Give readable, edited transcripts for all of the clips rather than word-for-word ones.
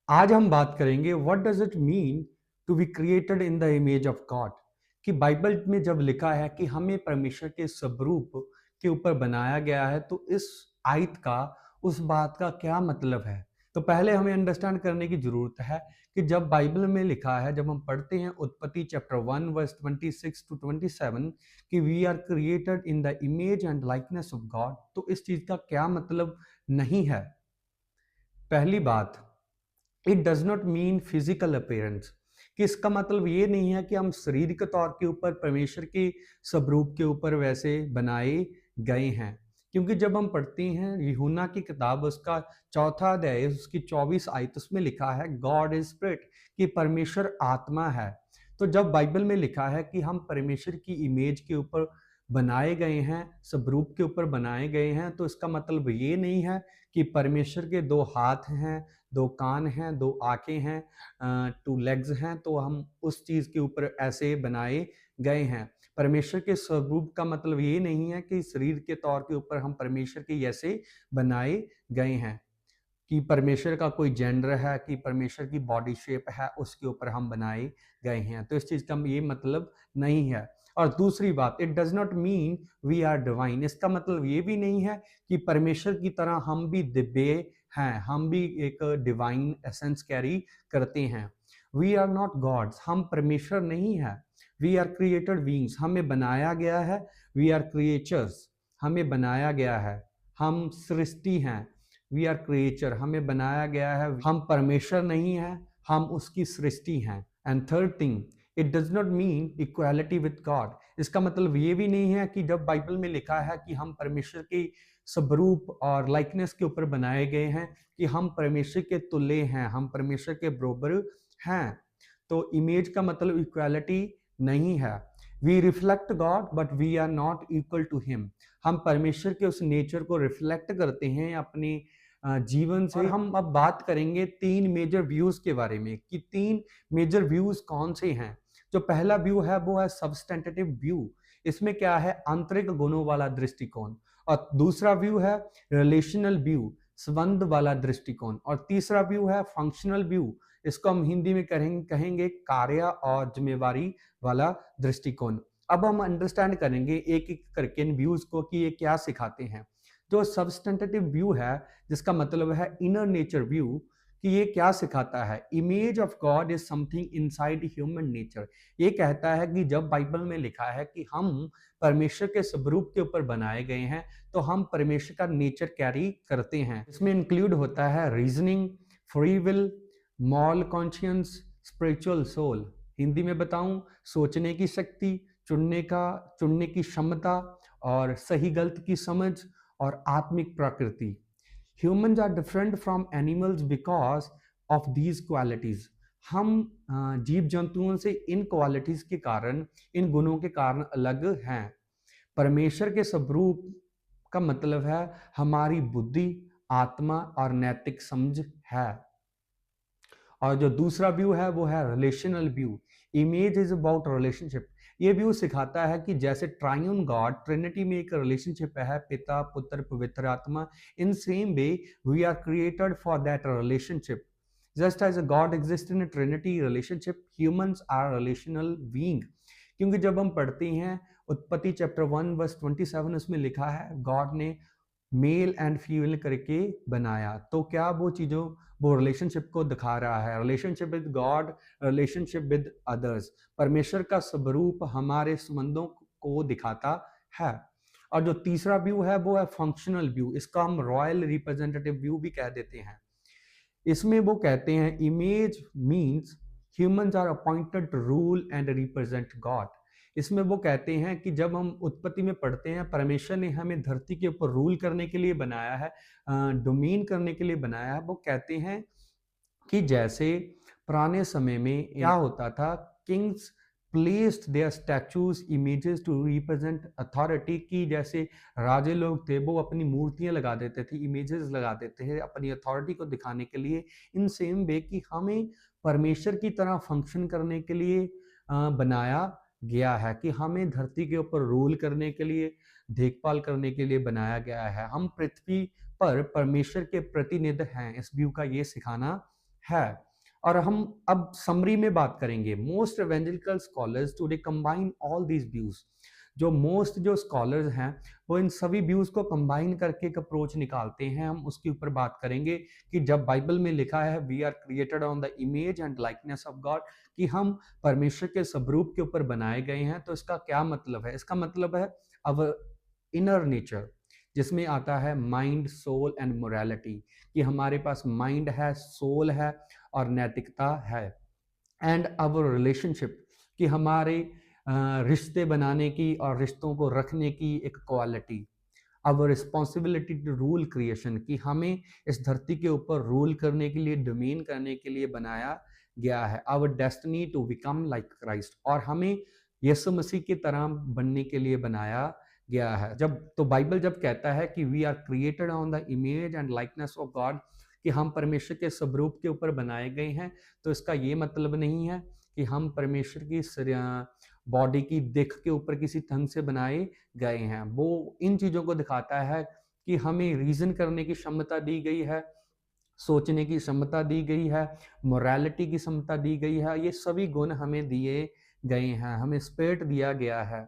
आज हम बात करेंगे what does it mean to be created in the image of God. कि बाइबल में जब लिखा है कि हमें परमेश्वर के स्वरूप के ऊपर बनाया गया है, तो इस आयत का, उस बात का क्या मतलब है। तो पहले हमें अंडरस्टैंड करने की जरूरत है कि जब बाइबल में लिखा है, जब हम पढ़ते हैं उत्पत्ति चैप्टर 1 वर्स 26 to 27 कि we are created in the image and likeness of God, तो इस चीज का क्या मतलब नहीं है। पहली बात, it does not mean physical appearance. कि इसका मतलब ये नहीं है कि हम शारीरिक तौर के ऊपर परमेश्वर के स्वरूप के ऊपर वैसे बनाए गए हैं। क्योंकि जब हम पढ़ते हैं यूहन्ना की किताब, उसका चौथा अध्याय, उसकी 24 आयत, उसमें लिखा है गॉड इज स्पिरिट, कि परमेश्वर आत्मा है। तो जब बाइबल में लिखा है कि हम परमेश्वर की इमेज के ऊपर बनाए गए हैं, स्वरूप के ऊपर बनाए गए हैं, तो इसका मतलब ये नहीं है कि परमेश्वर के दो हाथ हैं, दो कान हैं, दो आंखें हैं, टू लेग्स हैं, तो हम उस चीज के ऊपर ऐसे बनाए गए हैं। परमेश्वर के स्वरूप का मतलब ये नहीं है कि शरीर के तौर के ऊपर हम परमेश्वर के जैसे बनाए गए हैं, कि परमेश्वर का कोई जेंडर है, कि परमेश्वर की बॉडी शेप है, उसके ऊपर हम बनाए गए हैं। तो इस चीज का ये मतलब नहीं है। और दूसरी बात, it does not mean we are divine. इसका मतलब ये भी नहीं है कि परमेश्वर की तरह हम भी दिव्य हैं, हम भी एक डिवाइन एसेंस कैरी करते हैं। वी आर नॉट गॉड्स, हम परमेश्वर नहीं है। वी आर क्रिएटेड बीइंग्स, हमें बनाया गया है। वी आर क्रिएचर्स, हमें बनाया गया है। हम सृष्टि हैं। वी आर क्रिएचर, हमें बनाया गया है। हम परमेश्वर नहीं है, हम उसकी सृष्टि हैं। And third thing, it does not mean equality with God. इसका मतलब ये भी नहीं है कि जब बाइबल में लिखा है कि हम परमेश्वर के स्वरूप और लाइकनेस के ऊपर बनाए गए हैं, कि हम परमेश्वर के तुल्य हैं, हम परमेश्वर के बरोबर हैं। तो इमेज का मतलब इक्वालिटी नहीं है। We reflect God but we are not equal to him. हम परमेश्वर के उस नेचर को रिफ्लेक्ट करते हैं अपने जीवन से। और हम अब बात करेंगे तीन मेजर व्यूज के बारे में, कि तीन मेजर व्यूज कौन से हैं। जो पहला व्यू है वो है सब्सटेंटिव व्यू। इसमें क्या है, आंतरिक गुणों वाला दृष्टिकोण। और दूसरा व्यू है रिलेशनल व्यू, संबंध वाला दृष्टिकोण। और तीसरा व्यू है फंक्शनल व्यू। इसको हम हिंदी में कहेंगे कार्य और जिम्मेवारी वाला दृष्टिकोण। अब हम अंडरस्टैंड करेंगे एक एक करके इन व्यूज को कि ये क्या सिखाते हैं। जो सब्सटेंटिव व्यू है, जिसका मतलब है इनर नेचर व्यू, कि ये क्या सिखाता है। Image of God is something inside human nature. ये कहता है कि जब बाइबल में लिखा है कि हम परमेश्वर के स्वरूप के ऊपर बनाए गए हैं, तो हम परमेश्वर का नेचर कैरी करते हैं। इसमें इंक्लूड होता है reasoning, free will, moral conscience, spiritual soul. Hindi में बताऊं, सोचने की शक्ति, चुनने की क्षमता, और सही गलत की समझ, और आत्मिक प्रकृति। Humans are different from animals because of these qualities. हम जीव जंतुओं से इन क्वालिटीज के कारण, इन गुणों के कारण अलग हैं। परमेश्वर के स्वरूप का मतलब है हमारी बुद्धि, आत्मा और नैतिक समझ है। और जो दूसरा व्यू है वो है relational view. Image is about relationship. ये व्यू सिखाता है कि जैसे ट्राइयून गॉड, ट्रिनिटी में एक रिलेशनशिप है, पिता पुत्र पवित्र आत्मा, in same way we are created for that relationship. Just as a God exist in Trinity relationship, humans are relational being. क्योंकि जब हम पढ़ते हैं उत्पत्ति चैप्टर 1 वर्स 27, उसमें लिखा है गॉड ने मेल एंड फीमेल करके बनाया। तो क्या वो चीज़ों, वो रिलेशनशिप को दिखा रहा है, relationship with God, relationship with others. परमेश्वर का स्वरूप हमारे संबंधों को दिखाता है। और जो तीसरा व्यू है वो है फंक्शनल व्यू। इसका हम रॉयल रिप्रेजेंटेटिव व्यू भी कह देते हैं। इसमें वो कहते हैं image means humans are appointed to rule and represent God. इसमें वो कहते हैं कि जब हम उत्पत्ति में पढ़ते हैं, परमेश्वर ने हमें धरती के ऊपर रूल करने के लिए बनाया है, डोमेन करने के लिए बनाया है। वो कहते हैं कि जैसे पुराने समय में क्या होता था, kings placed their statues images to represent authority. की जैसे राजे लोग थे, वो अपनी मूर्तियां लगा देते थे, इमेजेस लगा देते थे अपनी अथॉरिटी को दिखाने के लिए। इन सेम वे कि हमें परमेश्वर की तरह फंक्शन करने के लिए बनाया गया है, कि हमें धरती के ऊपर रूल करने के लिए, देखभाल करने के लिए बनाया गया है। हम पृथ्वी पर परमेश्वर के प्रतिनिधि हैं। इस व्यू का ये सिखाना है। और हम अब समरी में बात करेंगे। Most evangelical scholars today combine all these views. जो स्कॉलर्स हैं वो इन सभी व्यूज को कंबाइन करके एक अप्रोच निकालते हैं। हम उसके ऊपर बात करेंगे कि जब बाइबल में लिखा है we are created on the image and likeness of God, कि हम परमेश्वर के स्वरूप के ऊपर बनाए गए हैं, तो इसका क्या मतलब है? इसका मतलब है अवर इनर नेचर, जिसमें आता है माइंड, सोल एंड मोरालिटी, कि हमारे पास माइंड है, सोल है और नैतिकता है। एंड आवर रिलेशनशिप, कि हमारे रिश्ते बनाने की और रिश्तों को रखने की एक quality. Our responsibility to rule creation, कि हमें इस धरती के ऊपर रूल करने के लिए, डोमेन करने के लिए बनाया गया है। Our destiny to become like Christ, और हमें यीशु मसीह की तरह बनने के लिए बनाया गया है। बाइबल जब कहता है कि we are created on the image and likeness of God, कि हम परमेश्वर के स्वरूप के ऊपर बनाए गए हैं, तो इसका ये मतलब नहीं है कि हम परमेश्वर की बॉडी की दिख के ऊपर किसी ढंग से बनाए गए हैं। वो इन चीज़ों को दिखाता है कि हमें रीज़न करने की क्षमता दी गई है, सोचने की क्षमता दी गई है, मोरालिटी की क्षमता दी गई है। ये सभी गुण हमें दिए गए हैं, हमें स्पिरिट दिया गया है।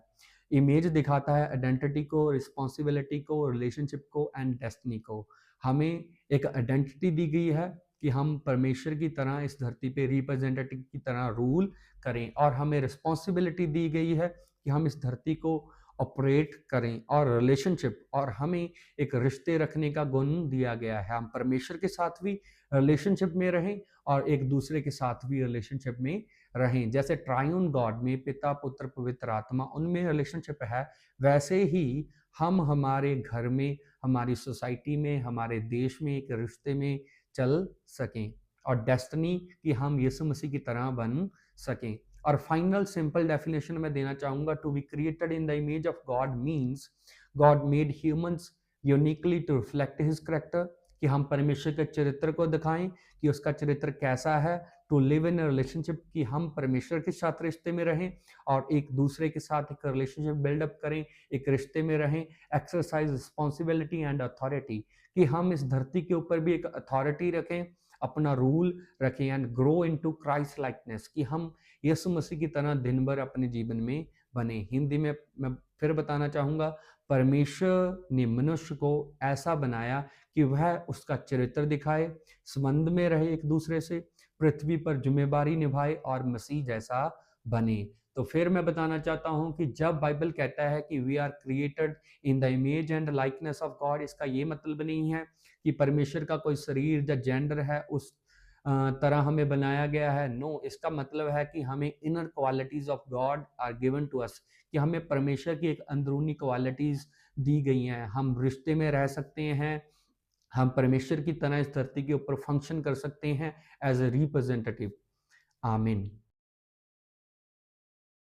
इमेज दिखाता है आइडेंटिटी को, रिस्पॉन्सिबिलिटी को, रिलेशनशिप को एंड डेस्टिनी को। हमें एक आइडेंटिटी दी गई है कि हम परमेश्वर की तरह इस धरती पे रिप्रेजेंटेटिव की तरह रूल करें, और हमें रिस्पॉन्सिबिलिटी दी गई है कि हम इस धरती को ऑपरेट करें, और रिलेशनशिप, और हमें एक रिश्ते रखने का गुण दिया गया है। हम परमेश्वर के साथ भी रिलेशनशिप में रहें और एक दूसरे के साथ भी रिलेशनशिप में रहें। जैसे ट्राइयून गॉड में पिता, पुत्र, पवित्र आत्मा, उनमें रिलेशनशिप है, वैसे ही हम हमारे घर में, हमारी सोसाइटी में, हमारे देश में एक रिश्ते में चल सकें, और डेस्टिनी कि हम यीशु मसीह की तरह बन सकें। और फाइनल सिंपल डेफिनेशन मैं देना चाहूंगा, to be created in the image of God means God made humans uniquely to reflect his character, कि हम परमेश्वर के चरित्र को दिखाएं कि उसका चरित्र कैसा है। टू लिव इन रिलेशनशिप, कि हम परमेश्वर के साथ रिश्ते में रहें और एक दूसरे के साथ एक रिलेशनशिप बिल्डअप करें, एक रिश्ते में रहें। एक्सरसाइज रिस्पॉन्सिबिलिटी एंड अथॉरिटी, कि हम इस धरती के ऊपर भी एक अथॉरिटी रखें, अपना रूल रखें। And grow into Christ likeness, कि हम यीशु मसीह की तरह दिन भर अपने जीवन में बने। हिंदी में मैं फिर बताना चाहूँगा, परमेश्वर ने मनुष्य को ऐसा बनाया कि वह उसका चरित्र दिखाए, संबंध में रहे एक दूसरे से, पृथ्वी पर जिम्मेदारी निभाए और मसीह जैसा बने। तो फिर मैं बताना चाहता हूँ कि जब बाइबल कहता है कि we are created in the image and likeness of God, इसका ये मतलब नहीं है कि परमेश्वर का कोई शरीर या जेंडर है उस तरह हमें बनाया गया है। नो, इसका मतलब है कि हमें inner qualities of God are given to us, कि हमें परमेश्वर की एक अंदरूनी क्वालिटीज दी गई हैं। हम रिश्ते में रह सकते हैं, हम परमेश्वर की तरह इस धरती के ऊपर फंक्शन कर सकते हैं एज ए रिप्रेजेंटेटिव। आमीन।